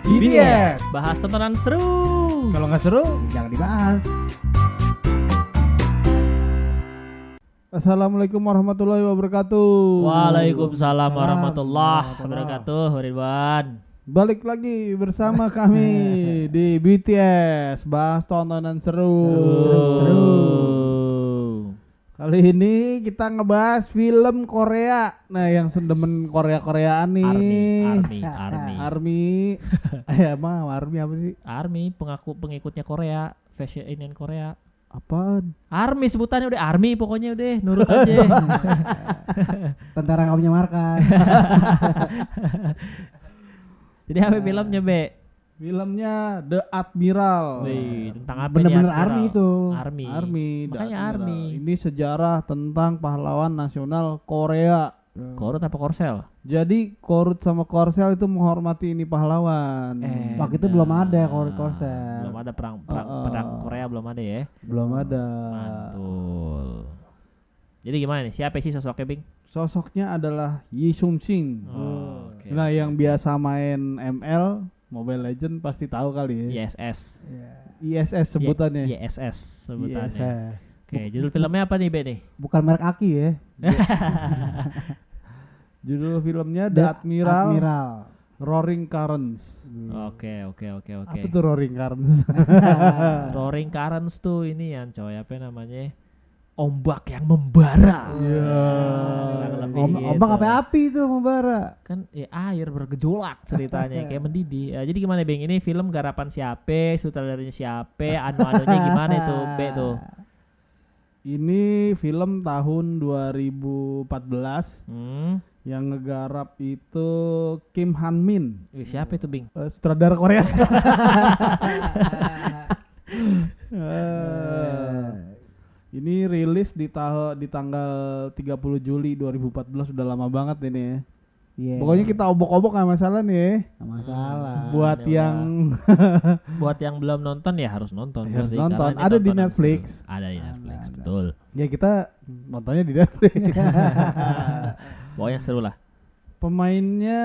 BTS. Bahas tontonan seru. Kalau nggak seru, Jangan dibahas. Assalamualaikum warahmatullahi wabarakatuh. Waalaikumsalam warahmatullahi warahmatullahi wabarakatuh. Ridwan. Balik lagi bersama kami di BTS, bahas tontonan seru. Kali ini kita ngebahas film Korea. Nah, yang sendemen Korea-Koreaan nih. Army. Emang Army apa sih? Army pengikutnya Korea, fashion Indian Korea. Apaan? Army sebutannya udah Army, pokoknya udah nurut aja. Tentara nggak punya markas. Jadi apa filmnya, Be? Filmnya The Admiral. Wih, tentang apa Bener-bener nih, Army itu. Army. The Makanya Admiral. Army. Ini sejarah tentang pahlawan nasional Korea. Korut apa Korsel? Jadi Korut sama Korsel itu menghormati ini pahlawan. Waktu itu belum ada Korsel. Belum ada perang Korea, belum ada ya. Belum ada. Mantul. Jadi gimana nih? Siapa sih sosoknya, Bing? Sosoknya adalah Yi Sung Shin. Oke. Nah, yang biasa main ML, Mobile Legend pasti tahu kali ya. ISS. ISS sebutannya. ISS sebutannya. ISS. Oke, judul filmnya apa nih, Be nih? Bukan merek aki ya. Judul filmnya The Admiral, Roaring Currents. Oke. Apa tuh Roaring Currents? Roaring Currents tuh ini yang coy, apa namanya? Ombak yang membara. Iya. Ombak apa api itu membara. Kan ya air bergejolak ceritanya kayak mendidih. Ya, jadi gimana, Bing? Ini film garapan siapa? Sutradaranya siapa? Anu-anunya gimana itu, Be tuh? Ini film tahun 2014. Yang ngegarap itu Kim Han Min. Siapa itu, Bing? Sutradara Korea. Ini rilis di tanggal 30 Juli 2014, udah lama banget ini ya. Yeah. Pokoknya kita obok-obok gak masalah nih. Gak masalah. Buat Buat yang belum nonton ya harus nonton. Harus pasti, nonton. karena ini Ada di tontonan Netflix. seru. Ada di Netflix, betul. Ya kita nontonnya di Netflix. Pokoknya seru lah. Pemainnya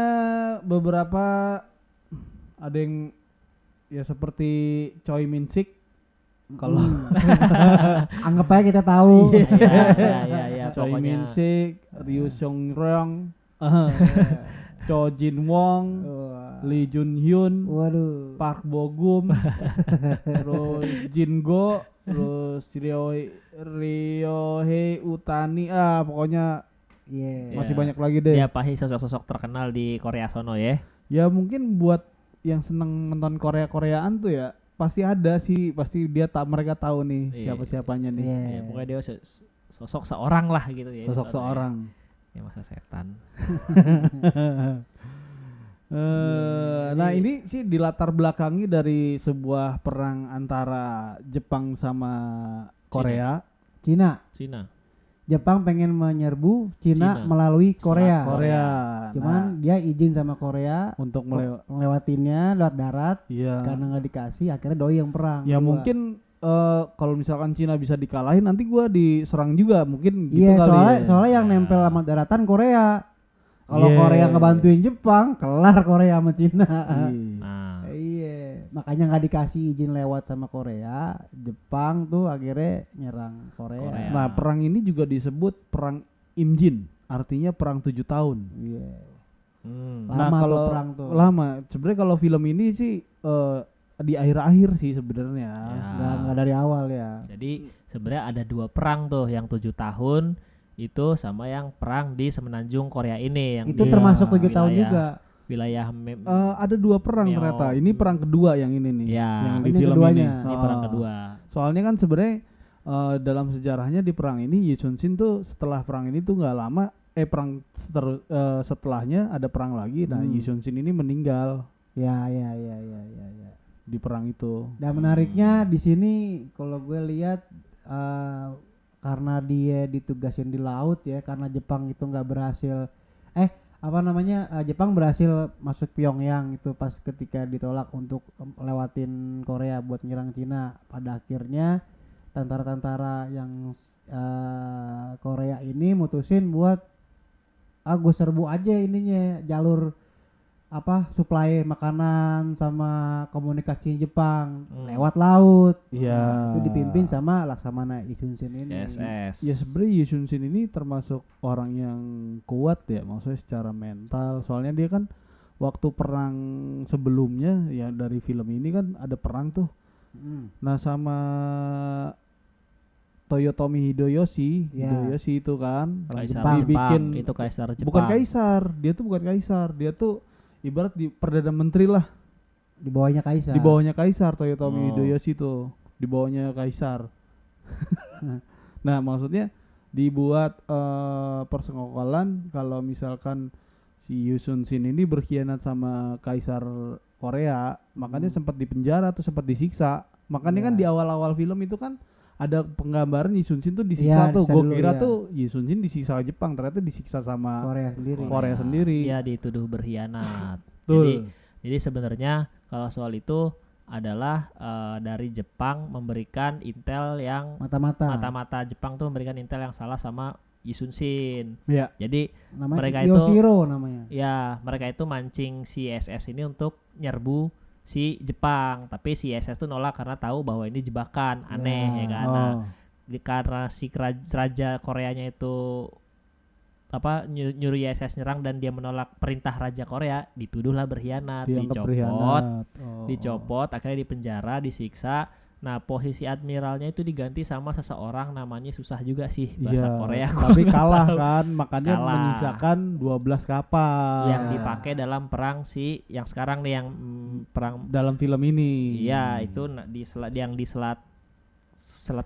beberapa ada yang ya seperti Choi Min Sik. Kalau Anggap aja kita tahu. Iya, Choi pokoknya. Min Sik, Ryu Seung Ryong, Cho Jin Wong, Lee Jun Hyun, Waduh. Park Bo Gum, terus Jin Go, terus Ryohei Utani, pokoknya Iya. masih banyak lagi deh. Dia pasti sosok-sosok terkenal di Korea sono ya. Ya mungkin buat yang seneng nonton Koreaan tuh ya pasti ada sih, pasti mereka tahu nih siapa-siapanya nih. Iya. Ya, pokoknya dia sosok seorang lah gitu ya. Sosok seorang. Ya masa setan. Nah ini sih dilatar belakangi dari sebuah perang antara Jepang sama Korea. Cina. Jepang pengen menyerbu Cina melalui Korea. Cuman dia izin sama Korea untuk melewatinya lewat darat. Iya. Karena nggak dikasih, akhirnya doi yang perang. Ya mungkin kalau misalkan Cina bisa dikalahin, nanti gua diserang juga mungkin gitu iya, kali. soalnya yang nempel sama daratan Korea. Kalau Korea ngebantuin Jepang, kelar Korea sama Cina. Iya, makanya nggak dikasih izin lewat sama Korea. Jepang tuh akhirnya nyerang Korea. Nah, perang ini juga disebut perang Imjin, artinya perang 7 tahun. Iya. Nah, kalau perang tuh. lama, sebenarnya kalau film ini sih di akhir-akhir sih sebenarnya. Nggak dari awal ya. Jadi sebenarnya ada 2 perang tuh, yang 7 tahun itu sama yang perang di semenanjung Korea ini yang itu termasuk 7 tahun juga. Wilayah ada 2 perang ternyata. Ini perang kedua yang ini nih. Ya, yang di ini film keduanya. Ini perang kedua. Soalnya kan sebenarnya dalam sejarahnya di perang ini Yi Sun Shin tuh setelah perang ini tuh nggak lama setelahnya ada perang lagi. Nah, Yi Sun Shin ini meninggal. Ya. Di perang itu. Dan menariknya di sini kalau gue lihat karena dia ditugasin di laut ya, karena Jepang itu nggak berhasil Jepang berhasil masuk Pyongyang itu pas ketika ditolak untuk lewatin Korea buat nyerang Cina. Pada akhirnya tentara-tentara yang Korea ini mutusin buat gue serbu aja ininya jalur supply makanan sama komunikasi Jepang lewat laut. Iya. Itu dipimpin sama Laksamana Isunsin ini. SS. Ya sebenarnya Yusunsin ini termasuk orang yang kuat ya, maksudnya secara mental. Soalnya dia kan waktu perang sebelumnya ya dari film ini kan ada perang tuh. Nah sama Toyotomi Hideyoshi itu kan Kaisar Jepang. Jepang. Itu kaisar Jepang. Bukan kaisar, dia tuh ibarat di perdana menteri lah. Di bawahnya kaisar. Di bawahnya kaisar Toyotomi Hideyoshi tuh, di bawahnya kaisar. Nah, maksudnya dibuat persengkokolan kalau misalkan si Yusunsin ini berkhianat sama kaisar Korea, makanya sempat dipenjara atau sempat disiksa. Makanya kan di awal-awal film itu kan ada penggambaran Yusunsin tuh disiksa tuh. Gue kira tuh Yusunsin disiksa Jepang, ternyata disiksa sama Korea sendiri. Iya, dituduh berkhianat. Betul. Jadi sebenarnya kalau soal itu adalah dari Jepang memberikan intel yang mata-mata Jepang tuh memberikan intel yang salah sama Yusunsin. Iya. Jadi namanya mereka Yoshiro namanya. Ya, mereka itu mancing si SS ini untuk nyerbu si Jepang, tapi si SS tuh nolak karena tahu bahwa ini jebakan, aneh ya kan. Nah, karena si raja Koreanya itu nyuruh ISS nyerang dan dia menolak perintah raja Korea, dituduhlah berkhianat, dicopot, akhirnya dipenjara, disiksa. Nah, posisi admiralnya itu diganti sama seseorang namanya susah juga sih bahasa Korea. Tapi kalah kan, makanya menyisakan 12 kapal yang dipakai dalam perang yang sekarang nih yang perang dalam film ini. Iya, itu di selat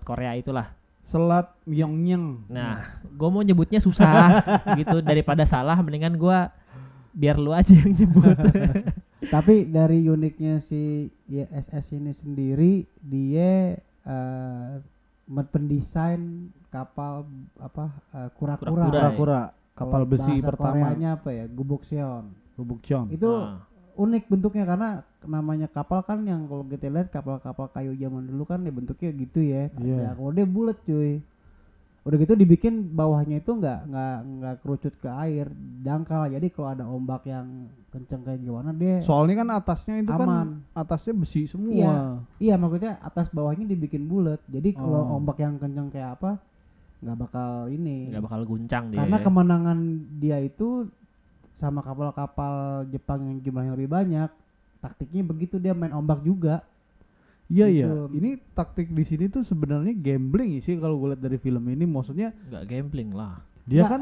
Korea itulah. Selat Myeongnyang. Nah, gue mau nyebutnya susah gitu, daripada salah mendingan gue biar lu aja yang nyebut. Tapi dari uniknya si ISS ini sendiri, dia pendesain kapal kura-kura, kapal besi pertama. Koreanya apa ya? Gubukcheon. Itu unik bentuknya karena namanya kapal kan yang kalau kita lihat kapal-kapal kayu zaman dulu kan bentuknya gitu ya. Ya kalau dia bulat cuy. Udah gitu dibikin bawahnya itu nggak kerucut ke air, dangkal. Jadi kalau ada ombak yang kenceng kayak gimana dia soalnya kan atasnya itu aman. Kan atasnya besi semua. Iya maksudnya atas bawahnya dibikin bulat. Jadi kalau ombak yang kenceng kayak apa nggak bakal guncang dia. Karena kemenangan dia itu sama kapal-kapal Jepang yang jumlahnya lebih banyak, taktiknya begitu, dia main ombak juga. Iya gitu. Ini taktik di sini tuh sebenarnya gambling sih kalau gue lihat dari film ini, maksudnya nggak gambling lah. Dia kan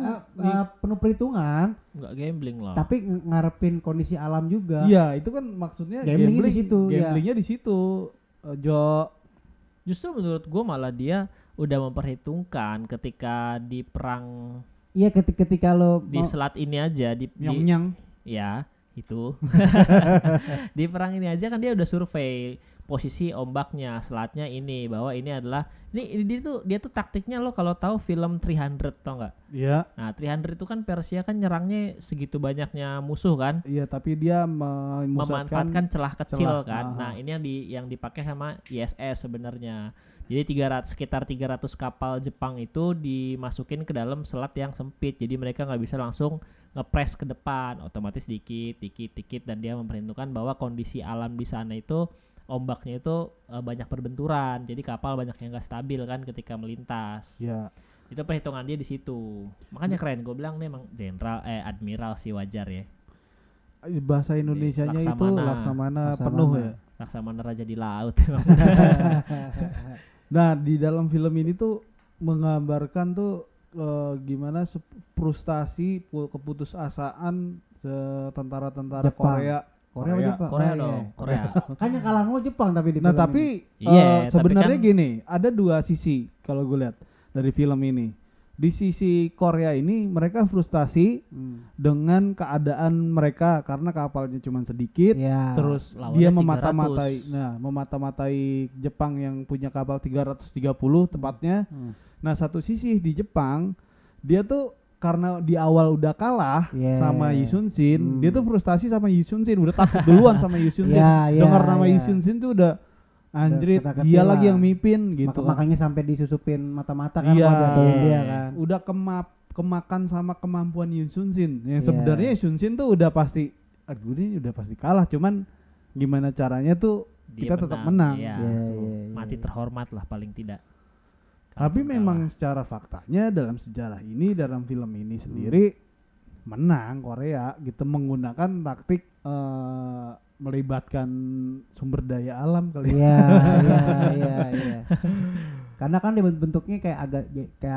penuh perhitungan. Nggak gambling lah. Tapi ngarepin kondisi alam juga. Iya, itu kan maksudnya gambling di situ. Gamblingnya di situ. Justru menurut gue malah dia udah memperhitungkan ketika di perang. Iya, ketika lo di selat ini aja di Myeongnyang. Ya, itu. Di perang ini aja kan dia udah survei posisi ombaknya, selatnya ini, bahwa ini adalah dia tuh taktiknya lo kalau tahu film 300 tau nggak? Iya. Nah 300 itu kan Persia kan nyerangnya segitu banyaknya musuh kan? Iya, tapi dia memanfaatkan celah kecil kan. Nah ini yang dipakai sama ISS sebenarnya. Jadi sekitar 300 kapal Jepang itu dimasukin ke dalam selat yang sempit. Jadi mereka nggak bisa langsung ngepres ke depan, otomatis dikit dan dia memperhitungkan bahwa kondisi alam di sana itu ombaknya itu banyak berbenturan, jadi kapal banyak yang nggak stabil kan ketika melintas. Ya. Itu perhitungan dia di situ. Makanya keren, gue bilang nih emang admiral sih, wajar ya. Bahasa Indonesianya itu Laksamana penuh ya. Laksamana raja di laut. Nah di dalam film ini tuh menggambarkan tuh gimana frustasi, keputusasaan tentara-tentara Korea dong. Korea. Kan yang kalah mulu Jepang tapi di film. Nah tapi sebenarnya kan gini, ada dua sisi kalau gue lihat dari film ini. Di sisi Korea ini mereka frustasi dengan keadaan mereka karena kapalnya cuma sedikit, terus dia memata-matai Jepang yang punya kapal 330 tepatnya. Nah satu sisi di Jepang dia tuh karena di awal udah kalah sama Yusunsin, dia tuh frustasi sama Yusunsin, udah takut duluan sama Yusunsin. Dengar nama Yusunsin tuh udah anjrit, dia lagi yang mimpin gitu. Makanya sampai disusupin mata-mata kan dia kan. Udah kemakan sama kemampuan Yusunsin. Yang sebenarnya Yusunsin tuh udah pasti aduh ini udah pasti kalah, cuman gimana caranya tuh Dia kita tetap menang. Iya, Iya, betul. iya, iya, Mati iya. terhormat lah paling tidak. Tapi Kalaupun memang kalah. secara faktanya dalam sejarah ini, dalam film ini sendiri menang Korea gitu menggunakan taktik melibatkan sumber daya alam kali. Iya, iya. Karena kan dia bentuknya kayak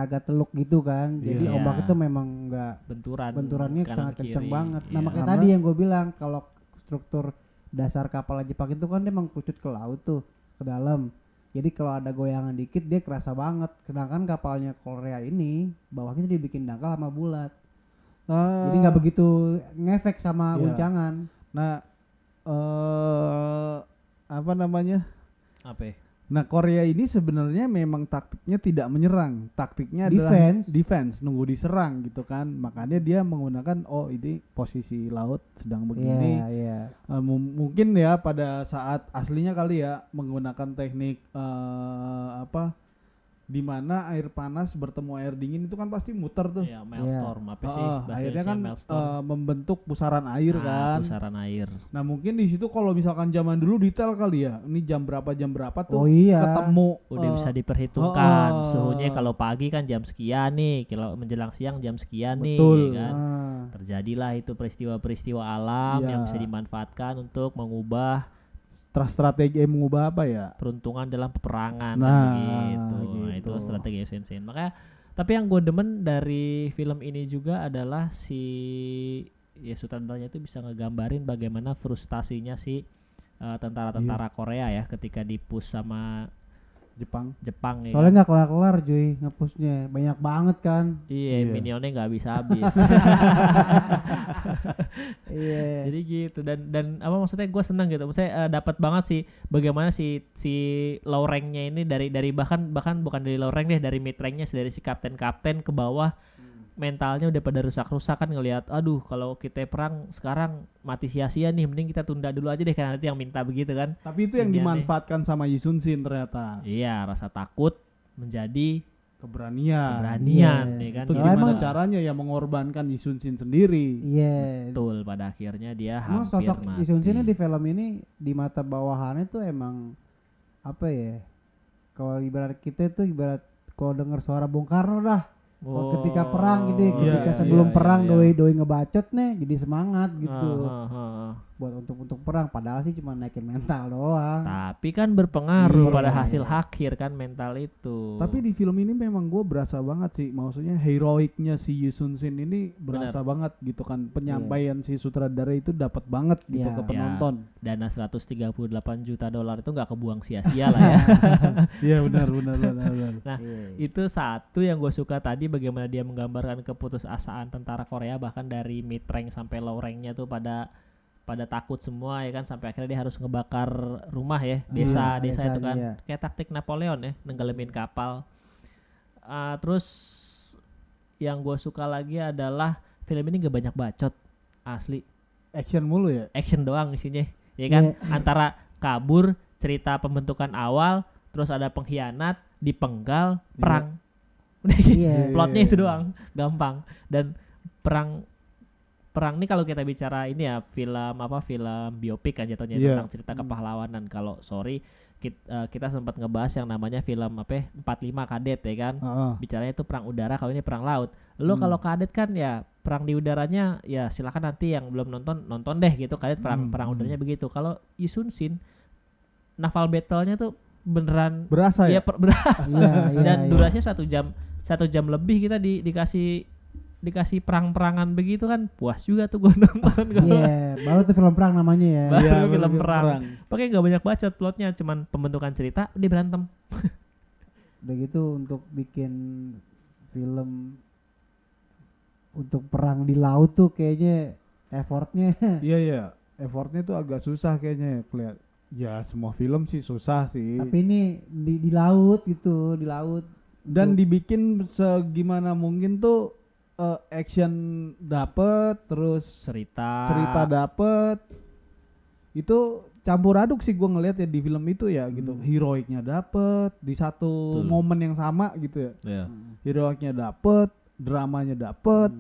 agak teluk gitu kan. Jadi Iya. ombak itu memang enggak benturannya kanan sangat kenceng kiri. banget. Nah, Iya. makanya Karena- tadi yang gue bilang kalau struktur dasar kapal Jepang itu kan dia mengkerucut ke laut tuh, ke dalam. Jadi kalau ada goyangan dikit dia kerasa banget. Sedangkan kapalnya Korea ini bawahnya dibikin dangkal sama bulat. Jadi nggak begitu ngefek sama Iya. guncangan. Nah, apa namanya? Apa ya? Nah, Korea ini sebenarnya memang taktiknya tidak menyerang, taktiknya Defense. adalah defense, nunggu diserang gitu kan. Makanya dia menggunakan ini posisi laut sedang begini. Iya. Mungkin ya pada saat aslinya kali ya menggunakan teknik di mana air panas bertemu air dingin itu kan pasti muter tuh. Iya, maelstrom apa sih? Bahasa Akhirnya Indonesia kan maelstrom. membentuk pusaran air kan. Pusaran air. Nah mungkin di situ kalau misalkan zaman dulu detail kali ya, ini jam berapa Oh tuh iya. ketemu. Udah bisa diperhitungkan oh. suhunya kalau pagi kan jam sekian nih, kalau menjelang siang jam sekian Betul. nih, ya kan. Ah. Terjadilah itu peristiwa-peristiwa alam Iya. yang bisa dimanfaatkan untuk mengubah Strategi mengubah apa ya? peruntungan dalam peperangan Nah, gitu. Nah, itu gitu. strategi Yusin. Makanya tapi yang gue demen dari film ini juga adalah si sutradaranya itu bisa ngegambarin bagaimana frustasinya si tentara-tentara Korea ya ketika dipush sama Jepang ya. Soalnya nggak kelar-kelar cuy ngepusnya, banyak banget kan. Iya, Iya. minionnya nggak habis-habis. Iya. Jadi gitu dan apa maksudnya gue senang gitu. Maksudnya dapat banget sih bagaimana si low ranknya ini dari bahkan bukan dari low rank deh, dari mid ranknya dari si kapten ke bawah mentalnya udah pada rusak-rusak kan ngelihat aduh kalau kita perang sekarang mati sia-sia nih, mending kita tunda dulu aja deh, karena nanti yang minta begitu kan. Tapi itu yang Ini dimanfaatkan sama Yusun Shin ternyata. Iya, rasa takut menjadi Keberanian. keberanian Iya. ya kan. Itu Soalnya gimana emang- caranya ya mengorbankan Yusun Shin sendiri. Iya. Betul, pada akhirnya dia Emang hampir sosok mati. Lee Shin di film ini di mata bawahannya tuh emang apa ya? Kalau ibarat kita tuh ibarat kalau dengar suara Bung Karno dah. Oh, Ketika perang gitu, ketika iya, sebelum iya, perang iya. doi ngebacot nih, jadi semangat gitu. Ah. Buat untuk perang, padahal sih cuma naikin mental doang. Tapi kan berpengaruh Iya. pada hasil akhir kan mental itu. Tapi di film ini memang gue berasa banget sih, maksudnya heroiknya si Yusun Shin ini berasa banget gitu kan, penyampaian si sutradara itu dapat banget gitu Iya. ke penonton. dana 138 juta dolar itu nggak kebuang sia-sia lah ya. Iya benar. Nah, Iya. itu satu yang gue suka tadi, bagaimana dia menggambarkan keputusasaan tentara Korea bahkan dari mid rank sampai low ranknya tuh pada takut semua ya kan, sampai akhirnya dia harus ngebakar rumah ya, desa itu desanya, kan, iya. kayak taktik Napoleon ya, nenggelemin kapal. Terus yang gue suka lagi adalah film ini gak banyak bacot, asli Action mulu ya. action doang isinya ya kan. Iya. Antara kabur, cerita pembentukan awal, terus ada pengkhianat, dipenggal, perang. Udah gitu. Iya. Plotnya itu doang, gampang. Dan perang nih kalau kita bicara ini ya film biopik kan jatuhnya, Iya. tentang cerita kepahlawanan. Kalau kita sempat ngebahas yang namanya film 45 Kadet ya kan. Bicaranya itu perang udara, kalau ini perang laut. Kalau Kadet kan ya perang di udaranya ya silakan nanti yang belum nonton deh gitu. Kadet perang udaranya begitu. Kalau Yusun Shin naval battle-nya tuh beneran Berasa ya? berasa. Iya, Dan iya. durasinya 1 jam lebih kita dikasih perang-perangan begitu kan, puas juga tuh gue nonton. Iya, baru tuh film perang namanya ya. Baru Iya, film perang. Pakai nggak banyak bacot, plotnya cuman pembentukan cerita, dia berantem. Udah gitu untuk bikin film untuk perang di laut tuh kayaknya effortnya. Iya. Effortnya tuh agak susah kayaknya ya. Ya semua film sih susah sih. Tapi ini di laut gitu, di laut. Dan dibikin segimana mungkin tuh action dapet, terus cerita dapet, itu campur aduk sih gue ngeliat ya di film itu ya gitu. Heroiknya dapet di satu Betul. momen yang sama gitu ya. Iya. Heroiknya dapet, dramanya dapet,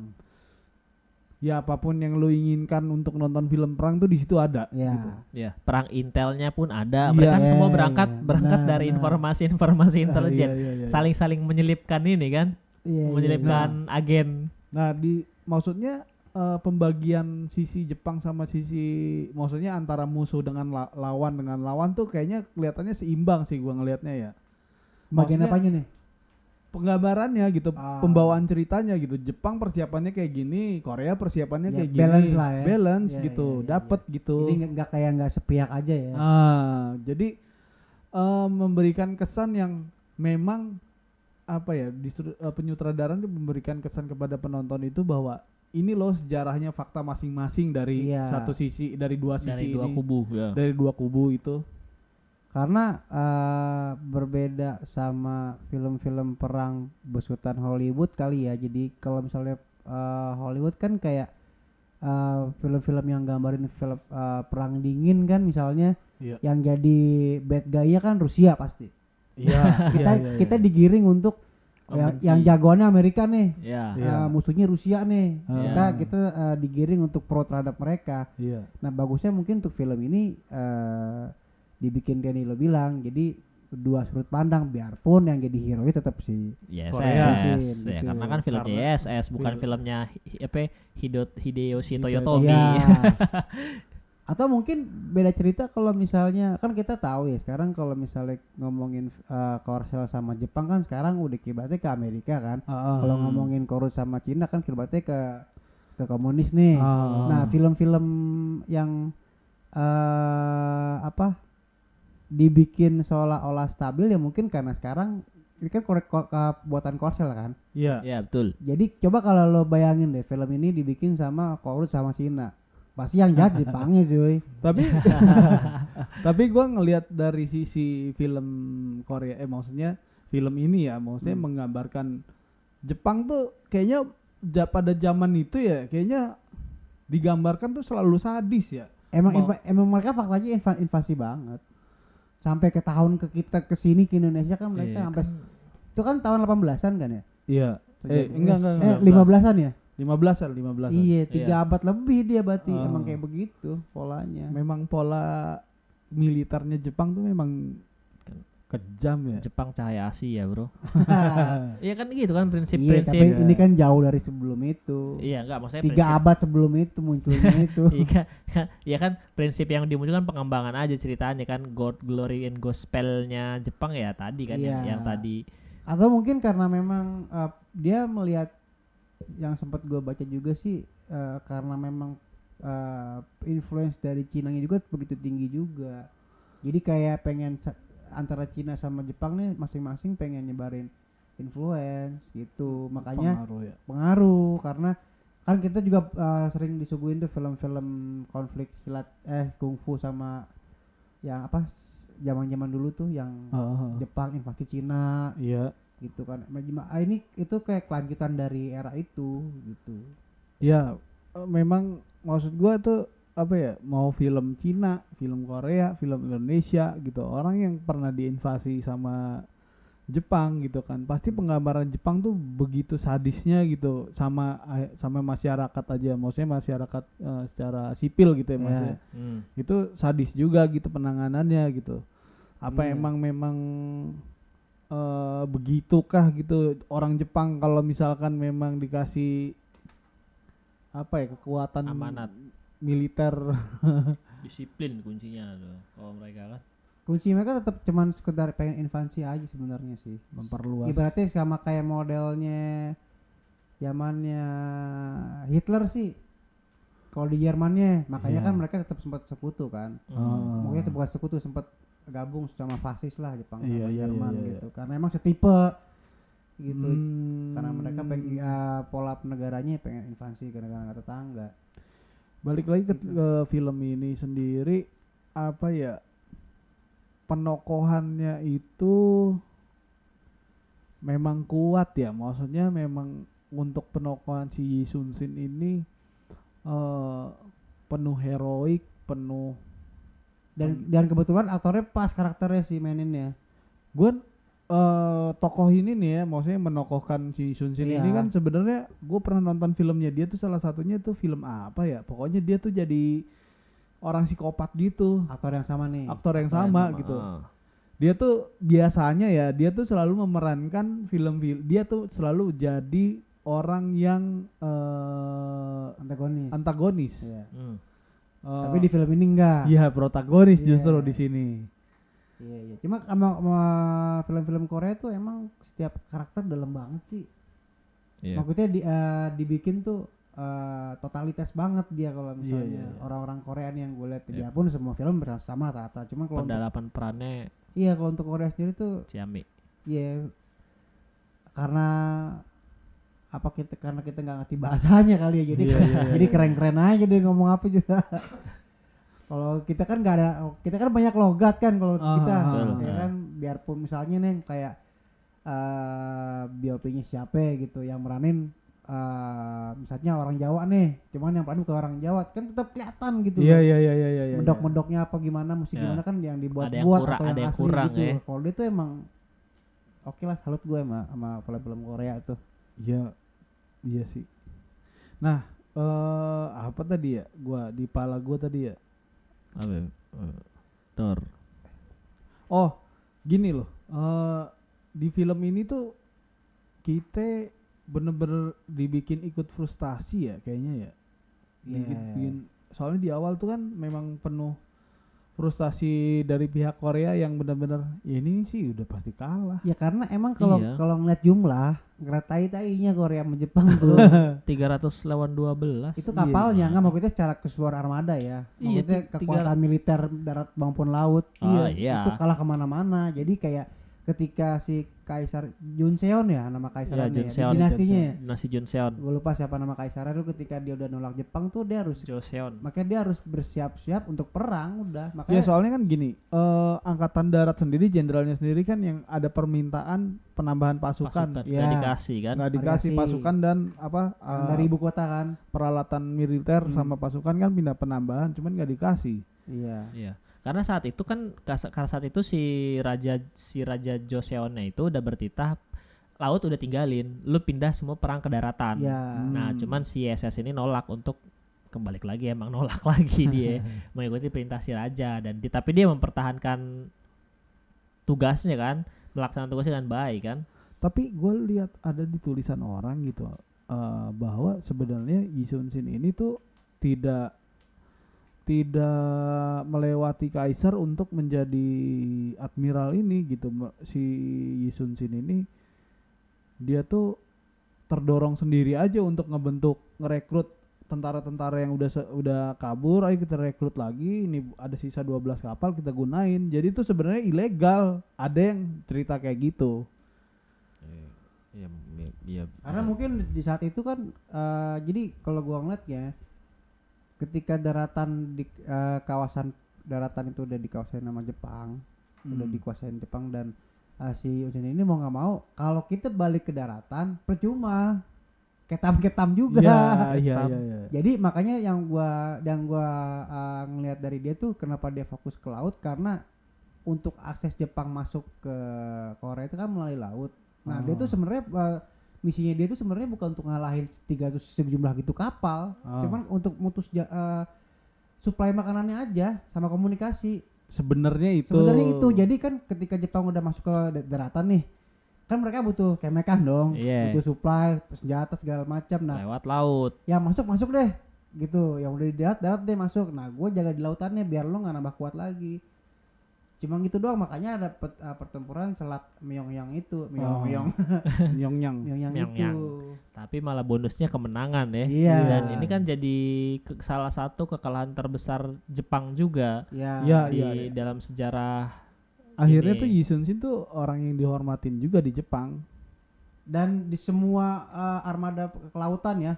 ya apapun yang lu inginkan untuk nonton film perang tuh di situ ada. Ya. Gitu. Ya, perang intelnya pun ada. Iya. Mereka kan semua Iya, berangkat benar, dari benar. informasi-informasi intelijen. Iya. Saling-saling menyelipkan ini kan, Iya, menyelipkan agen. Nah, maksudnya pembagian sisi Jepang sama maksudnya antara musuh dengan lawan tuh kayaknya kelihatannya seimbang sih gua ngelihatnya ya. Bagian Maksudnya, apanya nih? Penggambarannya gitu, Ah. pembawaan ceritanya gitu. Jepang persiapannya kayak gini, Korea persiapannya Ya, kayak gini. balance lah ya. Balance Ya, gitu, ya, ya, dapet gitu. Jadi nggak kayak nggak sepihak aja ya. Jadi memberikan kesan yang memang apa ya, penyutradaran itu memberikan kesan kepada penonton itu bahwa ini loh sejarahnya, fakta masing-masing dari Iya. satu sisi, dari dua sisi Dari dua ini, kubu ya. dari dua kubu itu. Karena berbeda sama film-film perang besutan Hollywood kali ya. Jadi kalau misalnya Hollywood kan kayak film-film yang gambarin film perang dingin kan, misalnya Iya. yang jadi bad guy-nya kan Rusia pasti. Iya. Kita digiring untuk yang jagoannya Amerika nih. Ya. Iya. Musuhnya Rusia nih. Iya. Kita digiring untuk pro terhadap mereka. Iya. Nah, bagusnya mungkin untuk film ini dibikin kayak lo bilang, jadi dua sudut pandang, biarpun yang jadi hero tetap si YSS Korea. ya, Gitu. karena kan filmnya Karena YSS bukan film- filmnya Hideyoshi Hideyoshi Toyotomi. Ya. Atau mungkin beda cerita kalau misalnya, kan kita tahu ya sekarang kalau misalnya ngomongin Korsel sama Jepang kan sekarang udah kibatnya ke Amerika kan. Kalau ngomongin Korut sama Cina kan kibatnya ke komunis nih. Nah, film-film yang dibikin seolah-olah stabil ya mungkin karena sekarang ini kan buatan Korsel kan. Iya. Ya betul. Jadi coba kalau lo bayangin deh film ini dibikin sama Korut sama Cina, pasti yang jahat Jepangnya cuy. Tapi gua ngelihat dari sisi film Korea, maksudnya film ini ya, maksudnya menggambarkan Jepang tuh kayaknya pada zaman itu ya kayaknya digambarkan tuh selalu sadis ya. Emang mereka faktanya invasi banget. Sampai ke tahun kita kesini ke Indonesia kan mereka sampai itu kan tahun 18-an kan ya? Iya. Enggak. 15-an ya? 15-an. Iya, 3 Iya. abad lebih dia berarti. Emang kayak begitu polanya. Memang pola militernya Jepang tuh memang kejam ya. Jepang cahaya Asi ya bro. Iya kan gitu kan Iya, prinsip-prinsip. tapi ini kan jauh dari sebelum itu. Iya enggak maksudnya 3 abad sebelum itu munculnya itu. Iya kan prinsip yang dimunculkan pengembangan aja ceritanya kan, God Glory and Gospelnya Jepang ya tadi kan Iya. yang tadi. Atau mungkin karena memang dia melihat yang sempat gue baca juga sih karena memang influence dari Cinanya juga begitu tinggi juga. Jadi kayak pengen antara Cina sama Jepang nih masing-masing pengen nyebarin influence gitu. Makanya pengaruh karena kan kita juga sering disuguhin tuh film-film konflik silat kungfu sama yang apa zaman-zaman dulu tuh yang Jepang invasi Cina. Iya. Gitu kan. Ini itu kayak kelanjutan dari era itu gitu. Ya, memang maksud gua tuh apa ya, mau film Cina, film Korea, film Indonesia gitu, orang yang pernah diinvasi sama Jepang gitu kan, pasti penggambaran Jepang tuh begitu sadisnya gitu sama masyarakat aja, maksudnya masyarakat secara sipil gitu ya maksudnya. Itu sadis juga gitu penanganannya gitu. Apa memang begitukah gitu orang Jepang kalau misalkan memang dikasih apa ya, kekuatan Amanat militer. Disiplin kuncinya tuh kalau mereka kan. Kunci mereka tetap cuman sekedar pengen invasi aja sebenarnya sih. Memperluas. Ibaratnya sama kayak modelnya zamannya Hitler sih. Kalau di Jermannya, makanya kan mereka tetap sempat sekutu kan. Mungkin bukan sekutu, sempat gabung sama fasis lah Jepang sama Jerman gitu. Karena emang setipe gitu. Karena mereka pola penegarannya pengen invasi ke negara tetangga. Balik lagi ke film ini sendiri, apa ya, penokohannya itu memang kuat ya, maksudnya memang untuk penokohan si Yi Sun Sin ini penuh heroik, penuh dan kebetulan aktornya pas karakternya si mainin ya. Gue tokoh ini nih ya, maksudnya menokohkan si Sun Sin ini kan sebenarnya gue pernah nonton filmnya dia tuh, salah satunya tuh film apa ya, pokoknya dia tuh jadi orang psikopat gitu. Aktor yang sama nih. Aktor yang sama gitu. Dia tuh biasanya ya, dia tuh selalu memerankan film-film, dia tuh selalu jadi orang yang antagonis. Iya. Tapi di film ini enggak. Iya, protagonis justru di sini. Iya. Cuma sama film-film Korea tuh emang setiap karakter dalam banget sih. Iya. Maksudnya dibikin tuh totalitas banget dia kalau misalnya orang-orang Korea nih yang gue lihat dia pun semua film sama rata-rata. Cuma kalau pendalaman perannya. Iya, kalau untuk Korea sendiri tuh ciamik. Iya. Karena karena kita nggak ngerti bahasanya kali ya, jadi keren-keren aja deh ngomong apa juga. Kalau kita kan nggak ada, kita kan banyak logat kan kalau kita, ya kan, biarpun misalnya nih kayak biopiknya siapa gitu yang meranin, misalnya orang Jawa nih, cuman yang peranin bukan orang Jawa, kan tetap kelihatan gitu. Iya. Medok-medoknya apa gimana, musik gimana kan yang dibuat-buat atau yang asli kurang, gitu. Kalau dia tuh emang oke lah, salut gue sama film-film Korea tuh. Iya sih. Nah, apa tadi ya? Di pala gua tadi ya. Thor. Oh, gini loh. Di film ini tuh kita bener-bener dibikin ikut frustasi ya kayaknya ya. Soalnya di awal tuh kan memang penuh frustasi dari pihak Korea yang benar-benar ini sih udah pasti kalah. Ya karena emang kalau ngeliat jumlah ngeratai-tainya Korea sama Jepang tuh 300 lawan 12. Itu kapalnya, nggak maksudnya secara keseluruhan armada ya. Maksudnya kekuatan militer darat maupun laut. Itu kalah kemana-mana. Jadi kayak ketika si Kaisar Joseon ya nama kaisarnya, dinastinya dinasti Joseon. Gue lupa siapa nama kaisarnya tuh, ketika dia udah nolak Jepang tuh dia harus Joseon. Makanya dia harus bersiap-siap untuk perang udah. Makanya ya soalnya kan gini, angkatan darat sendiri, jenderalnya sendiri kan yang ada permintaan penambahan pasukan. Nggak dikasih kan? Nggak dikasih pasukan dan dari ibu kota kan. Peralatan militer sama pasukan kan pindah penambahan, cuman nggak dikasih. Iya. Karena saat itu si raja Joseonnya itu udah bertitah laut udah tinggalin, lu pindah semua perang ke daratan. Nah, cuman si SS ini nolak untuk kembali lagi, emang nolak lagi dia mengikuti perintah si raja tapi dia mempertahankan tugasnya kan, melaksanakan tugasnya dengan baik kan. Tapi gue lihat ada di tulisan orang gitu bahwa sebenarnya Yi Sun Sin ini tuh tidak melewati kaisar untuk menjadi admiral ini gitu. Si Yi Sun Sin ini dia tuh terdorong sendiri aja untuk ngerekrut tentara-tentara yang udah kabur, ayo kita rekrut lagi, ini ada sisa 12 kapal kita gunain. Jadi itu sebenarnya ilegal. Ada yang cerita kayak gitu. Iya. Karena mungkin di saat itu kan jadi kalau gua ngeliat ya, ketika daratan di kawasan daratan itu udah dikuasain sama Jepang, udah dikuasain Jepang dan si Usain ini mau nggak mau kalau kita balik ke daratan percuma, ketam juga. Iya. Jadi makanya yang gua ngelihat dari dia tuh kenapa dia fokus ke laut, karena untuk akses Jepang masuk ke Korea itu kan melalui laut. Nah dia tuh sebenarnya misinya dia tuh sebenarnya bukan untuk ngalahin 300 sejumlah gitu kapal, cuman untuk mutus suplai makanannya aja sama komunikasi. Sebenarnya itu. Jadi kan ketika Jepang udah masuk ke daratan nih, kan mereka butuh kemekan dong, butuh suplai senjata segala macam. Nah lewat laut. Ya masuk deh, gitu. Yang udah di darat deh masuk. Nah gue jaga di lautannya biar lo nggak nambah kuat lagi. Cuma gitu doang, makanya ada pertempuran Selat Myeongyang itu. Myeongyang itu. Tapi malah bonusnya kemenangan ya. Iya. Dan ini kan jadi salah satu kekalahan terbesar Jepang juga. Iya. Dalam sejarah. Akhirnya tuh Yi Sun Sin tuh orang yang dihormatin juga di Jepang. Dan di semua armada kelautan ya,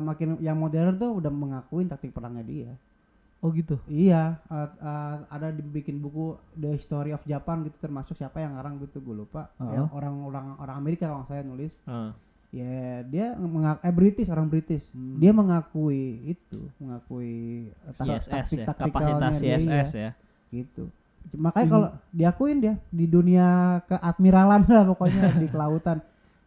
makin yang modern tuh udah mengakuin taktik perangnya dia. Oh gitu. Iya, ada dibikin buku The History of Japan gitu, termasuk siapa yang ngarang gitu gue lupa. Ya, orang Amerika kalau saya nulis. Ya dia orang British. Dia mengakui taktik-taktikalnya kapasitas CSS ya. Gitu. Makanya kalau diakuin dia di dunia keadmiralan lah pokoknya di kelautan.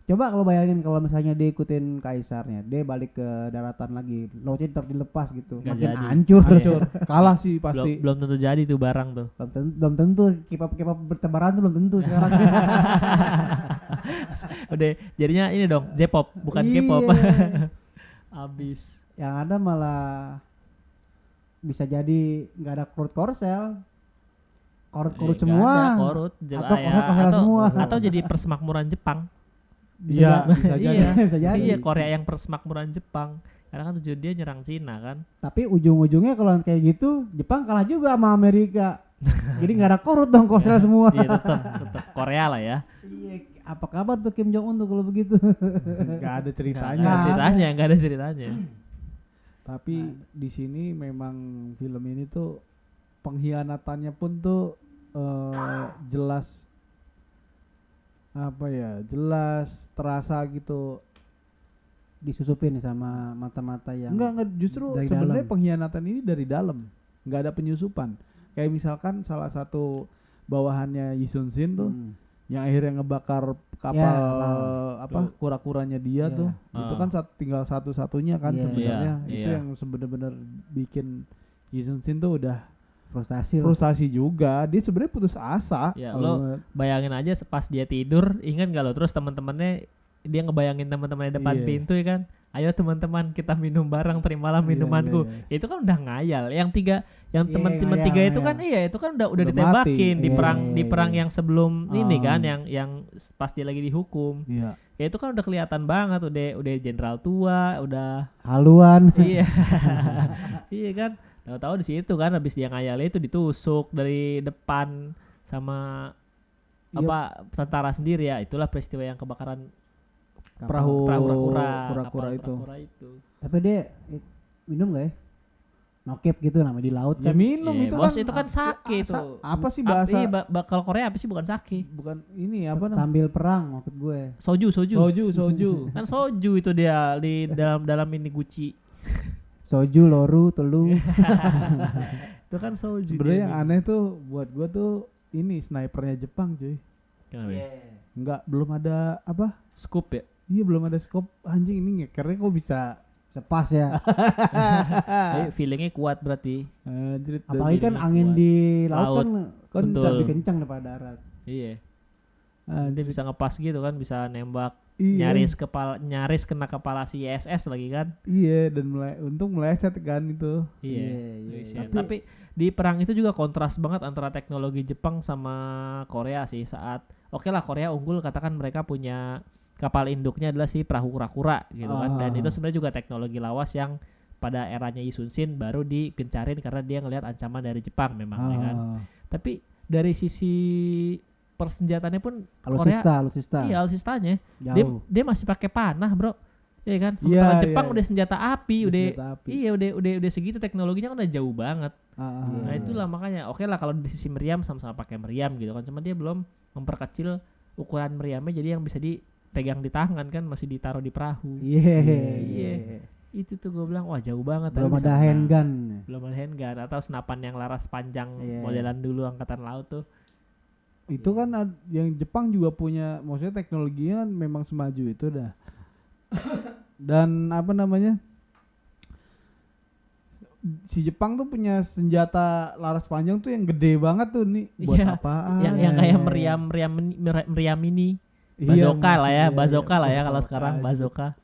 Coba kalau bayangin kalau misalnya dia ikutin kaisarnya, dia balik ke daratan lagi, lautnya tetap dilepas gitu, Nggak makin jadi. hancur. Kalah sih pasti. Belum tentu jadi tuh barang tuh. Belum tentu K-pop bertebaran tuh belum tentu sekarang. Udah jadinya ini dong J-pop bukan Iya. K-pop. Abis. Yang ada malah bisa jadi nggak ada korut korsel, korut Nggak semua, ada, korut, atau korsel semua. atau jadi persemakmuran Jepang. Iya, bisa jadi. Iya. Bisa jadi. Iya, Korea yang persemakmuran Jepang. Karena kan tujuan dia nyerang Cina kan. Tapi ujung-ujungnya kalau kayak gitu Jepang kalah juga sama Amerika. Jadi nggak ada korut dong korsel semua. Iya tetap Korea lah ya. Iya, apa kabar tuh Kim Jong Un tuh kalau begitu? Nggak ada ceritanya. Nggak ada ceritanya. Tapi di sini memang film ini tuh pengkhianatannya pun tuh jelas apa ya, jelas terasa gitu. Disusupin sama mata-mata yang Enggak, justru dari sebenarnya dalam. pengkhianatan ini dari dalam, nggak ada penyusupan. Kayak misalkan salah satu bawahannya Yi Sun Shin tuh yang akhirnya ngebakar kapal apa Tuh. kura-kuranya dia tuh, itu kan tinggal satu-satunya kan Iya. sebenarnya. Iya, Itu iya. yang benar-benar bikin Yi Sun Shin tuh udah frustasi. frustasi juga. Dia sebenarnya putus asa. Ya, kalau lo ngeliat. bayangin aja pas dia tidur, ingat gak lo terus teman-temannya dia ngebayangin teman-temannya depan Iya. pintu ya kan. Ayo teman-teman kita minum bareng, terimalah Iya, minumanku. iya. Itu kan udah ngayal. Yang Iya, teman-teman ngayal, tiga itu ngayal. kan itu kan udah Udah ditembakin mati. di Iya, perang iya, di perang iya. yang sebelum ini Ah. kan yang pas dia lagi dihukum. Iya. Ya itu kan udah kelihatan banget udah jenderal tua, udah Haluan. iya. Iya kan. Tahu-tahu di situ kan habis dia ngayalnya itu ditusuk dari depan sama Iya. apa tentara sendiri ya. Itulah peristiwa yang kebakaran Perahu kura-kura kura-kura itu. itu. Tapi dia minum gak ya? Nokep gitu namanya di laut Ya kan. minum Iya, itu bos, kan. itu kan sake itu. Apa sih bahasa? Kalau Korea apa sih bukan sake? Bukan ini apa namanya? Sambil perang maksud gue. Soju. Soju. Kan soju itu dia di dalam ini Gucci. Soju, loru, telu. Itu kan soju. Sebenarnya dia. yang aneh tuh buat gua tuh ini snipernya Jepang cuy. Kenapa ya? Enggak, belum ada apa? Scoop ya? Iya belum ada scope. Anjing ini ngekernya kok bisa. Sepas ya. Feelingnya kuat berarti. Anjir. Apalagi kan Jadi angin kuat. di laut Laut. kan Betul. lebih kencang daripada darat. Iya. Anjir. Dia bisa ngepas gitu kan, bisa nembak Iya. nyaris kena kepala si ISS lagi kan. Iya dan untung meleset kan itu. Iya. Iya, Iya. iya. Tapi di perang itu juga kontras banget antara teknologi Jepang sama Korea sih saat oke lah Korea unggul katakan mereka punya kapal induknya adalah si perahu kura-kura gitu kan dan itu sebenarnya juga teknologi lawas yang pada eranya Yi Sun Shin baru digencarin karena dia ngelihat ancaman dari Jepang memang ya kan. Tapi dari sisi persenjataannya pun Korea Alutsista. iya alutsistanya dia Jauh. masih pakai panah bro. Iya kan, Iya, sementara Jepang iya. udah senjata api, udah Senjata api. iya udah segitu teknologinya kan udah jauh banget. Nah Iya. itulah makanya oke lah kalau di sisi meriam sama-sama pakai meriam gitu kan, cuma dia belum memperkecil ukuran meriamnya jadi yang bisa dipegang di tangan kan masih ditaruh di perahu. Iya. Iya. Itu tuh gue bilang wah jauh banget. Belum tapi ada bisa handgun. belum ada handgun atau senapan yang laras panjang Iya. modelan dulu angkatan laut tuh. Itu kan yang Jepang juga punya, maksudnya teknologinya kan memang semaju itu dah. Dan apa namanya? Si Jepang tuh punya senjata laras panjang tuh yang gede banget tuh nih. Buat Iya, apaan? yang kayak meriam ini. Bazooka lah ya, bazooka lah ya kalau sekarang bazooka.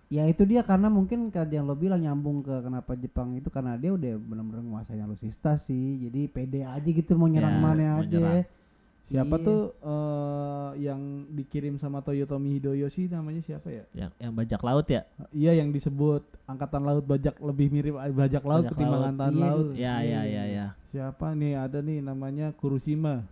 Ya itu dia karena mungkin yang lo bilang nyambung ke kenapa Jepang itu karena dia udah benar-benar menguasai alutsista sih. Jadi pede aja gitu mau nyerang Ya, mana mau aja. nyerang. Siapa Iya. tuh yang dikirim sama Toyotomi Hideyoshi namanya siapa ya? Yang bajak laut ya. Iya yang disebut angkatan laut bajak, lebih mirip bajak laut Bajak ketimbang laut. angkatan Iya, laut. Ya. Siapa nih? Ada nih namanya Kuroshima.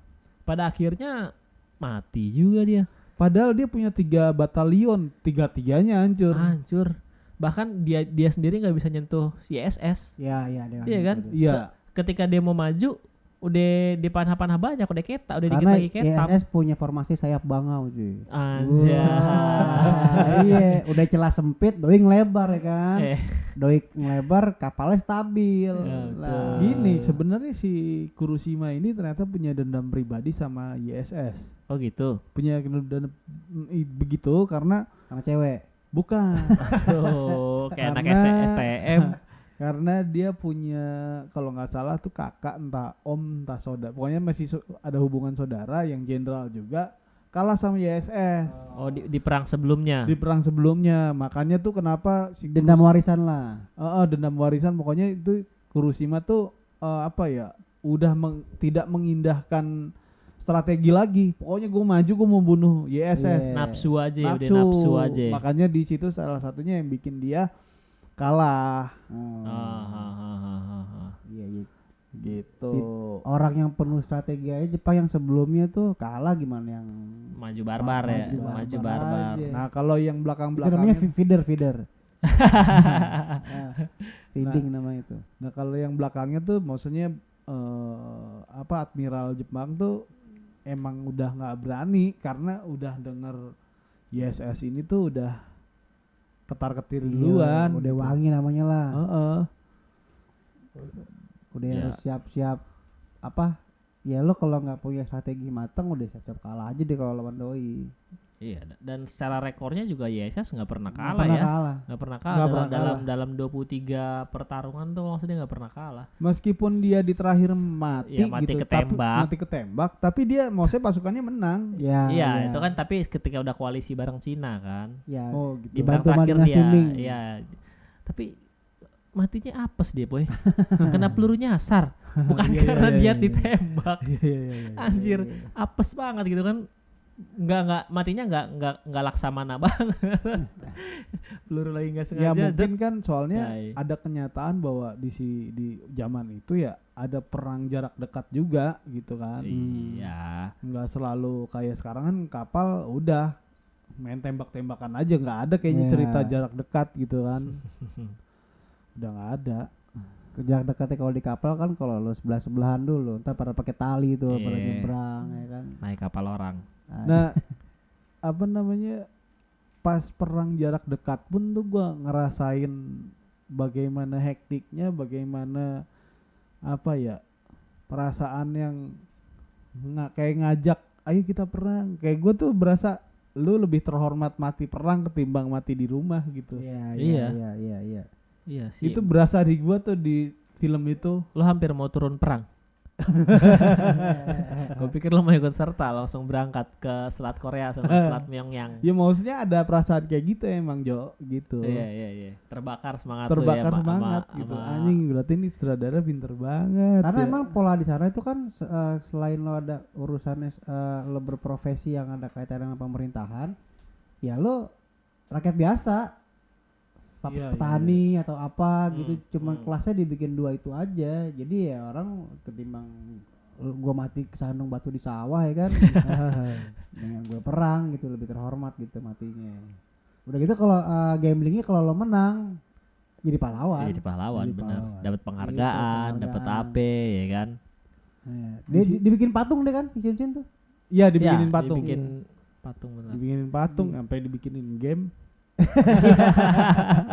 Pada akhirnya mati juga dia. Padahal dia punya 3 batalion, 3-3-nya hancur. Hancur. Bahkan dia sendiri nggak bisa nyentuh si ISS. Ya, iya Iya kan? Iya. Ketika dia mau maju, udah dipanah-panah banyak, udah ketak, udah dikit Karena lagi ketam. ISS punya formasi sayap bangau cuy. Anjay. Iya, udah celah sempit, doi ngelebar ya kan. Eh. Doi ngelebar, kapalnya stabil. Ya, Lah. Gini, sebenarnya si Kuroshima ini ternyata punya dendam pribadi sama ISS. Oh gitu. Punya dendam begitu karena Sama cewek. bukan. Aduh, kayak anak Karena- STM. Karena dia punya kalau nggak salah tuh kakak entah om entah saudara. Pokoknya masih ada hubungan saudara yang jenderal juga kalah sama ISS. Oh, di perang sebelumnya. Di perang sebelumnya. Makanya tuh kenapa si Dendam warisan lah. dendam warisan pokoknya itu Kuroshima tuh apa ya udah tidak mengindahkan strategi lagi. Pokoknya gue maju, gue mau bunuh ISS. Iya. Nafsu aja ya, udah nafsu aja. Makanya di situ salah satunya yang bikin dia kalah Iya, iya. gitu. Orang yang penuh strategi aja Jepang yang sebelumnya tuh kalah gimana yang Maju barbar ya, Maju maju barbar barbar. aja. Nah kalau yang itu namanya belakang-belakangnya, feeder. Feeding namanya itu. nah kalau yang belakangnya tuh maksudnya apa Admiral Jepang tuh emang udah nggak berani karena udah denger ISS ini tuh udah ketar-ketir duluan. Udah gitu. wangi namanya lah. Udah Ya. harus siap-siap apa? Ya lo kalau nggak punya strategi matang udah siap-siap kalah aja deh kalau lawan doi. Iya, dan secara rekornya juga ISS nggak pernah Nggak kalah pernah ya. kalah. Nggak pernah kalah Nggak dalam, pernah dalam kalah. dalam 23 pertarungan tuh maksudnya nggak pernah kalah. Meskipun dia di terakhir mati, Iya, mati gitu, ketembak. mati ketembak, tapi dia maksudnya pasukannya menang. Ya, Iya, ya. itu kan tapi ketika udah koalisi bareng Cina kan. Ya. Oh gitu. Di perang Dibantu terakhir Madinah dia, Timing. iya. Tapi matinya apes dia, boy. Kena peluru nyasar. Bukan Iya, iya, karena iya, dia iya. ditembak. Iya, iya, iya. Anjir, apes banget gitu kan. Nggak matinya nggak laksamana banget. Peluru lagi nggak sengaja. Ya mungkin kan soalnya Yai. ada kenyataan bahwa di zaman itu ya ada perang jarak dekat juga gitu kan. Iya. Nggak selalu kayak sekarang kan kapal udah main tembak-tembakan aja, nggak ada kayaknya Iya. cerita jarak dekat gitu kan. Udah nggak ada. Jarak dekatnya kalau di kapal kan kalau lo sebelahan dulu, ntar pada pakai tali tuh pada Iya. nyebrang ya kan. Naik kapal orang. Nah, apa namanya pas perang jarak dekat pun tuh gua ngerasain bagaimana hektiknya, bagaimana apa ya perasaan yang kayak ngajak, ayo kita perang. Kayak gua tuh berasa lu lebih terhormat mati perang ketimbang mati di rumah gitu. Iya, Iya. iya. Iya sih. Itu berasa di gua tuh di film itu. lo hampir mau turun perang. Gue pikir lo mau ikut serta langsung berangkat ke Selat Korea sama Selat Pyongyang. Ya maksudnya ada perasaan kayak gitu emang Jo gitu. Iya. Terbakar semangat Terbakar lo ya, semangat gitu. Anjing berarti ini sutradara pinter banget. Karena ya. emang pola di sana itu kan selain lo ada urusannya lo berprofesi yang ada kaitan dengan pemerintahan, ya lo rakyat biasa, Iya, petani atau apa gitu, cuma hmm. kelasnya dibikin dua itu aja. Jadi ya orang ketimbang gua mati kesandung batu di sawah ya kan, dengan gue perang gitu lebih terhormat gitu matinya. Udah gitu kalau gamblingnya kalau lo menang jadi pahlawan. Jadi pahlawan, Jadi bener. pahlawan. Dapat penghargaan, Gitu, dapat penghargaan. AP, ya kan? Dia dibikin patung deh kan, Shinshin tuh. Iya dibikinin Ya, patung. Dibikin patung bener. Dibikinin patung sampai dibikinin game.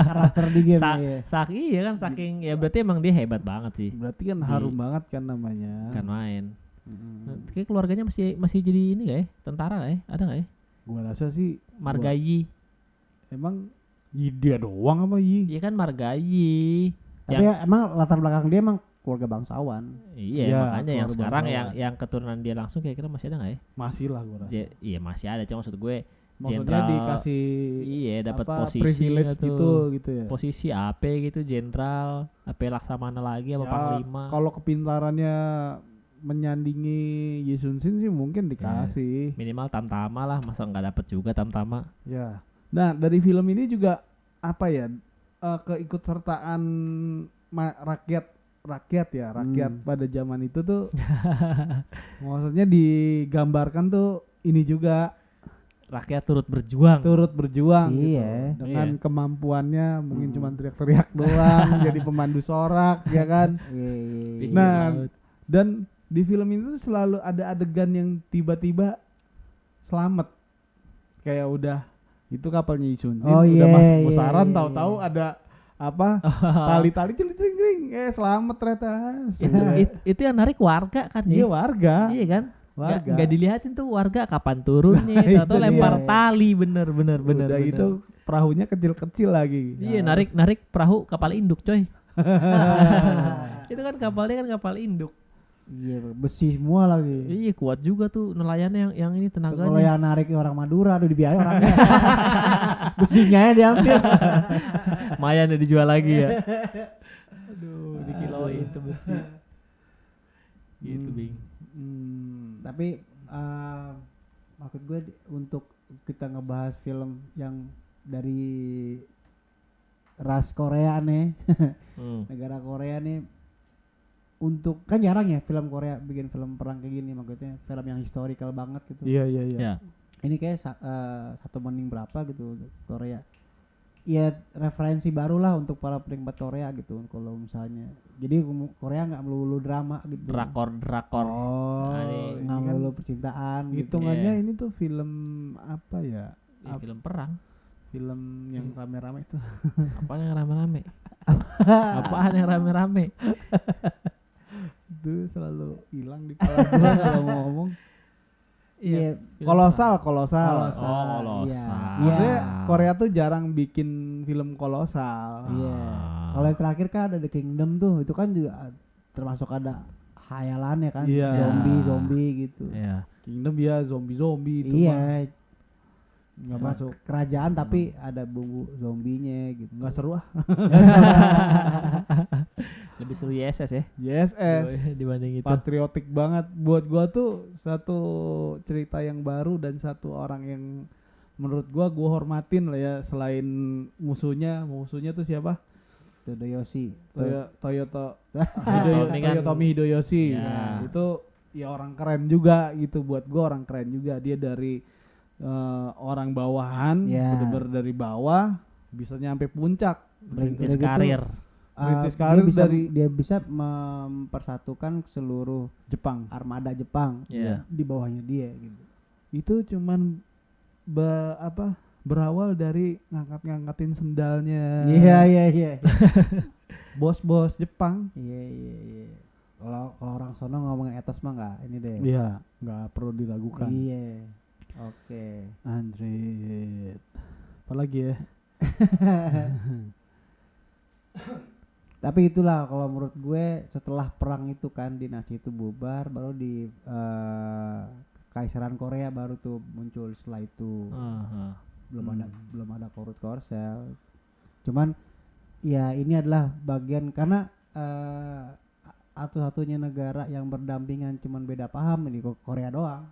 Karakter di game ya. Iya kan saking ya berarti emang dia hebat banget sih. Berarti kan harum banget kan namanya. Kan main. Mm. Kayak keluarganya masih jadi ini gak ya? Tentara gak ya? Ada gak ya? Gua rasa sih Margayi. emang dia doang apa Yi? Iya kan Margayi. Tapi ya, emang latar belakang dia emang keluarga bangsawan. Iya, Ya, makanya yang keluarga sekarang bangsawan. yang keturunan dia langsung kira-kira masih ada gak ya? Masih lah gua rasa. Iya masih ada, cuma maksud gue Maksudnya jenderal- dikasih iya dapat apa, posisi privilege gitu ya. posisi AP gitu, jenderal, AP Laksamana lagi apa Ya, panglima. kalau kepintarannya menyandingi Yesunsin sih mungkin dikasih. Minimal tamtama lah, masa nggak dapet juga tamtama. Ya. Nah, dari film ini juga apa ya? Keikutsertaan rakyat pada zaman itu tuh maksudnya digambarkan tuh ini juga Rakyat turut berjuang. turut berjuang Iya. gitu. Dengan Iya. kemampuannya mungkin cuma teriak-teriak doang jadi pemandu sorak ya kan. Iya. Pinggir Nah, laut. dan di film itu selalu ada adegan yang tiba-tiba selamat. Kayak udah itu kapalnya Isunjin udah masuk pusaran, tahu-tahu ada apa tali-tali celing-celing selamat ternyata. Itu yang narik warga kan Iya, warga. Iya kan? Warga. Gak dilihatin tuh warga kapan turunnya, atau lempar tali bener. Udah itu perahunya kecil-kecil lagi. Iya, narik perahu kapal induk coy. Itu kan kapalnya kan kapal induk. Iya, besi semua lagi. Iya, kuat juga tuh nelayannya yang ini tenaganya. Kalau yang narik orang Madura udah dibiayain orangnya. Besinya ya diambil. Mayan dijual lagi ya. Aduh, dikiloin tuh besi. Gitu, Bing. Tapi maksud gue untuk kita ngebahas film yang dari ras Korea nih, negara Korea nih, untuk kan jarang ya film Korea bikin film perang kayak gini, maksudnya film yang historical banget gitu. Iya. Ini kayak 1 banding berapa gitu Korea. Ya referensi baru lah untuk para penikmat Korea gitu kalau misalnya. Jadi Korea nggak melulu drama gitu. Drakor. Oh, nggak melulu percintaan gitu. Hitungannya ini tuh film apa ya? Film perang. Film yang rame-rame itu. Apaan yang rame-rame? Apaan yang rame-rame? Itu selalu hilang di kepala gua kalau mau ngomong. Iya, Kolosal. Iya. Maksudnya Korea tuh jarang bikin film kolosal. Iya. Kalau yang terakhir kan ada The Kingdom tuh, itu kan juga termasuk ada khayalannya kan, Iya. zombie gitu. Iya. Kingdom ya zombie itu Iya. nggak masuk. Kerajaan tapi ada bumbu zombinya gitu. Nggak seru ah. Lebih seru YSS ya YSS dibanding itu. patriotik banget buat gua tuh, satu cerita yang baru dan satu orang yang menurut gua hormatin lah ya, selain musuhnya tuh siapa? Toyoshi. Toyotomi Hideyoshi. Ya. Nah, itu ya orang keren juga gitu, buat gua orang keren juga. Dia dari orang bawahan, bener-bener dari bawah bisa nyampe puncak, Merintis karir. Dia bisa mempersatukan seluruh Jepang, armada Jepang di bawahnya dia gitu. Itu cuman berawal dari ngangkatin sendalnya. Iya. Bos-bos Jepang. Iya. Kalau orang sono ngomongin etos mah nggak ini deh. Iya, nggak perlu diragukan. Iya. Oke. Andre, apalagi ya? Tapi itulah kalau menurut gue, setelah perang itu kan dinasti itu bubar, baru di Kekaisaran Korea baru tuh muncul. Setelah itu belum ada Korut Korsel. Cuman ya ini adalah bagian karena satu-satunya negara yang berdampingan, cuman beda paham ini Korea doang.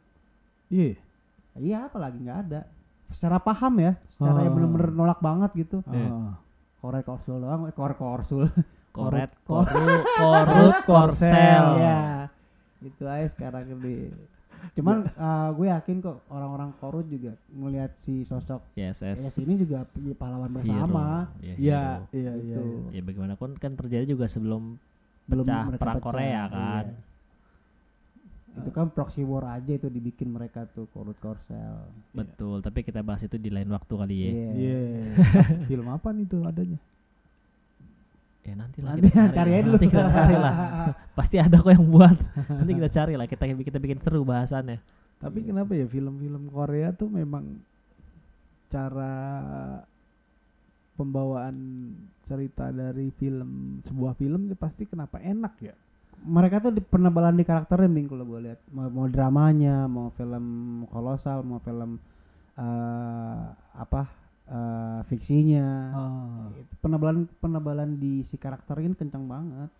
Iya, apalagi nggak ada secara paham ya, secara yang bener-bener nolak banget gitu. Korek Korsel doang, Korut Korsel. Ya, itu aja sekarang ini. Cuman gue yakin kok orang-orang Korut juga ngelihat si sosok YSS ini juga pahlawan bersama. Iya. Ya bagaimanapun kan terjadi juga sebelum pecah perang Korea kan. Iya. Itu kan proxy war aja itu dibikin mereka tuh Korut Korsel. Betul, tapi kita bahas itu di lain waktu kali ya. Iya. Film apa nih tuh adanya? Ya nanti lah cari aja dulu. Nanti kita cari lah. Pasti ada kok yang buat. Nanti kita cari lah, kita bikin seru bahasannya. Tapi kenapa ya film-film Korea tuh memang cara pembawaan cerita dari sebuah film pasti kenapa enak ya? Mereka tuh penebalan di karakternya, Bing, kalau gue lihat. Mau dramanya, mau film kolosal, mau film fiksinya. Penebalan di si karakter ini kencang banget.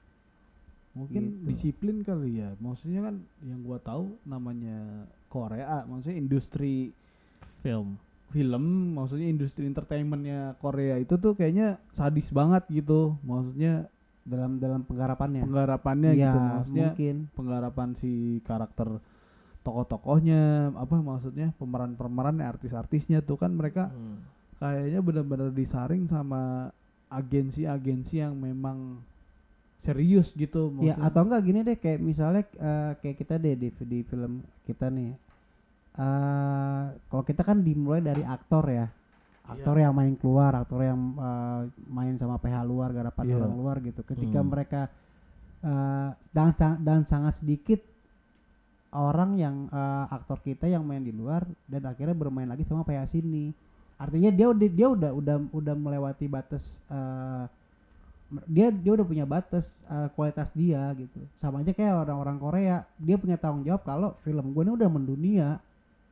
Mungkin gitu. Disiplin kali ya. Maksudnya kan yang gua tahu namanya Korea, maksudnya industri film, maksudnya industri entertainmentnya Korea itu tuh kayaknya sadis banget gitu. Maksudnya dalam penggarapannya gitu. Maksudnya mungkin penggarapan si karakter tokoh-tokohnya, maksudnya pemeran-pemerannya, artis-artisnya tuh kan mereka kayaknya benar-benar disaring sama agensi-agensi yang memang serius gitu Ya maksudnya. atau enggak gini deh, kayak misalnya kayak kita deh di film kita nih. Kalau kita kan dimulai dari aktor ya. Aktor yang main keluar, aktor yang main sama PH luar, garapan orang luar gitu. Ketika mereka dan sangat sedikit orang yang aktor kita yang main di luar dan akhirnya bermain lagi sama PH sini. Artinya dia udah melewati batas dia udah punya batas kualitas dia gitu. Sama aja kayak orang-orang Korea, dia punya tanggung jawab kalau film gue ini udah mendunia.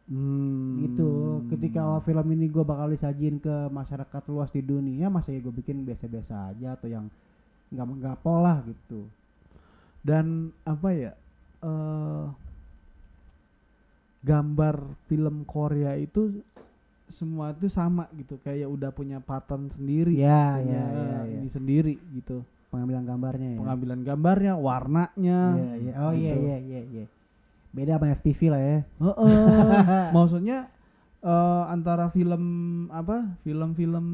Gitu. Ketika film ini gue bakal disajin ke masyarakat luas di dunia, masa ya gue bikin biasa-biasa aja atau yang nggak pola gitu. Dan apa ya, gambar film Korea itu semua itu sama gitu, kayak udah punya pattern sendiri, Ya, punya ini sendiri gitu. Pengambilan gambarnya ya. Pengambilan gambarnya, warnanya. Ya. Oh gitu. iya. Beda sama FTV lah ya. Maksudnya antara film-film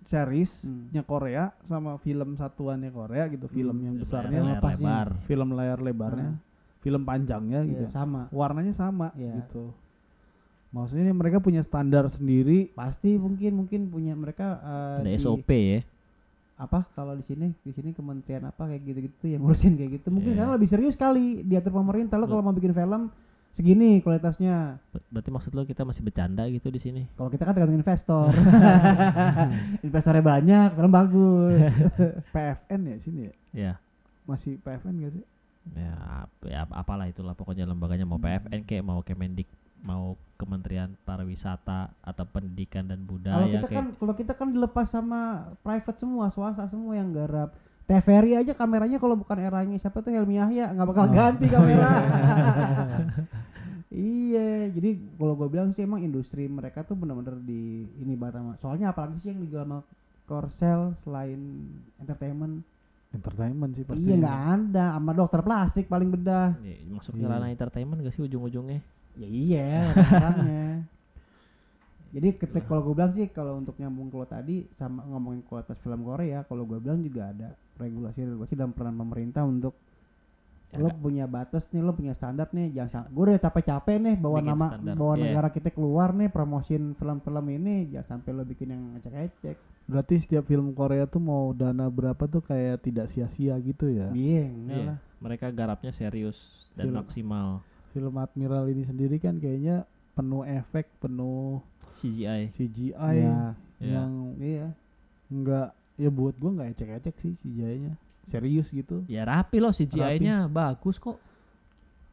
seriesnya Korea sama film satuannya Korea gitu, film yang besarnya, lebar. film layar lebarnya, film panjangnya gitu. Sama. Warnanya sama Iya. gitu. Maksudnya ini mereka punya standar sendiri. Pasti mungkin punya mereka Ada SOP ya. Apa kalau di sini kementerian apa kayak gitu-gitu yang ngurusin kayak gitu. Mungkin sana lebih serius kali diatur pemerintah. Lo kalau mau bikin film segini kualitasnya. Berarti maksud lo kita masih bercanda gitu di sini? Kalau kita kan tergantung investor. Investornya banyak, film bagus. PFN ya sini ya? Ya. Masih PFN gak sih? Ya apalah itulah pokoknya lembaganya, mau PFN kayak mau Kemendik, mau Kementerian Pariwisata atau Pendidikan dan Budaya. Kalau kita kan dilepas sama private semua, swasta semua yang garap. TVRI aja kameranya kalau bukan eranya siapa tuh Helmi Yahya nggak bakal ganti kamera. Iya, jadi kalau gue bilang sih emang industri mereka tuh benar-benar di ini banget. Soalnya apalagi sih yang dijual sama Korsel selain entertainment Sih pasti. Iya nggak ada, sama dokter plastik paling bedah. Masuk ke ranah entertainment gak sih ujung-ujungnya? Ya iya, orangnya. Jadi ketika kalau gue bilang sih kalau untuk nyambung ke lo tadi sama ngomongin kualitas film Korea, kalau gue bilang juga ada regulasi dan peran pemerintah untuk lo punya batas nih, lo punya standar nih, jangan gue udah capek-capek nih bawa Bikin nama standar. negara kita keluar nih promosiin film-film ini, jangan sampai lo bikin yang ngecek-ngecek. Berarti setiap film Korea tuh mau dana berapa tuh kayak tidak sia-sia gitu ya. Iya, enggak lah. Mereka garapnya serius dan maksimal. Film Admiral ini sendiri kan kayaknya penuh efek, penuh CGI yang iya. enggak ya buat gua enggak ecek-ecek sih CGI-nya. Serius gitu. Ya rapi loh CGI-nya, bagus kok.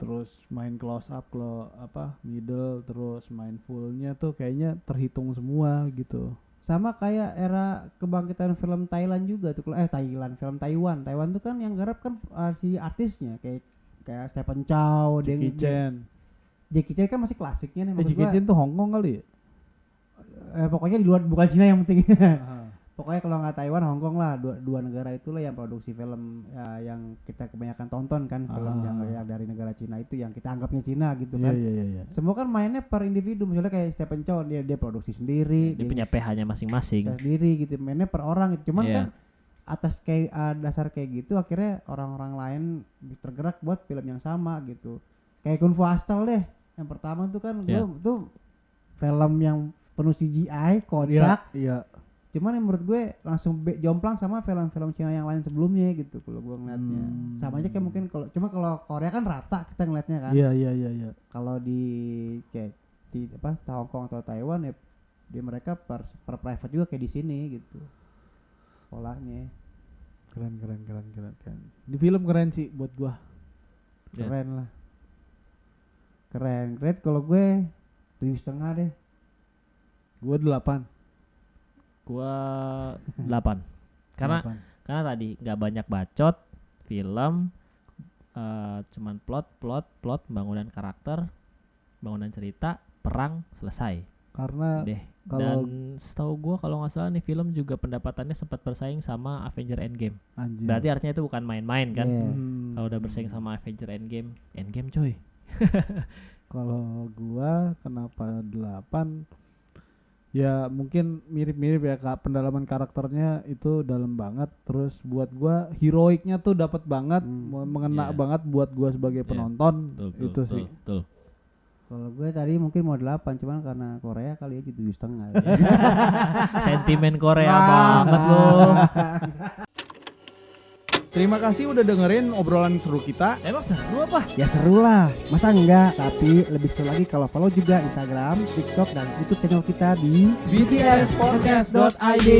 Terus main close up middle, terus main fullnya tuh kayaknya terhitung semua gitu. Sama kayak era kebangkitan film Thailand juga tuh. Film Taiwan tuh kan yang garap kan si artisnya kayak Stephen Chow, Jackie Chan kan masih klasiknya nih. Jackie Chan tuh Hong Kong kali ya? Pokoknya di luar, bukan Cina yang penting. Pokoknya kalau nggak Taiwan, Hong Kong lah, dua negara itulah yang produksi film yang kita kebanyakan tonton kan, film yang dari negara Cina itu yang kita anggapnya Cina gitu kan. Iya. Semua kan mainnya per individu, misalnya kayak Stephen Chow dia produksi sendiri, dia punya PH-nya masing-masing. Sendiri gitu, mainnya per orang gitu. Cuman kan atas kayak dasar kayak gitu akhirnya orang-orang lain tergerak buat film yang sama gitu. Kayak Kung Fu Hustle deh. Yang pertama tuh kan tuh film yang penuh CGI, kocak. Iya. Cuman yang menurut gue langsung jomplang sama film-film Cina yang lain sebelumnya gitu kalau gue ngeliatnya. Sama aja kayak mungkin kalau Korea kan rata kita ngeliatnya kan. Iya. Kalau di kayak di Hong Kong atau Taiwan ya di mereka per private juga kayak di sini gitu. Polanya. Keren. Di film keren sih buat gua. Keren lah. Keren. Kalau gue 7,5 deh. Gua 8. Gua 8. Karena tadi nggak banyak bacot, film cuman plot, bangunan karakter, bangunan cerita, perang, selesai. Karena dan setahu gua kalau nggak salah nih film juga pendapatannya sempat bersaing sama Avenger Endgame. Anjir. Berarti artinya itu bukan main-main kan? Kalau udah bersaing sama Avenger Endgame coy. Kalau gua kenapa 8? Ya mungkin mirip-mirip ya Kak, pendalaman karakternya itu dalam banget. Terus buat gua heroiknya tuh dapat banget, mengena banget buat gua sebagai penonton. Itu sih. Betul. Kalau gue tadi mungkin mau 8, cuman karena Korea kali ya 7,5. Sentimen Korea banget loh. Terima kasih udah dengerin obrolan seru kita. Emang seru apa? Ya seru lah, masa enggak? Tapi lebih seru lagi kalau follow juga Instagram, TikTok, dan YouTube channel kita di btspodcast.id.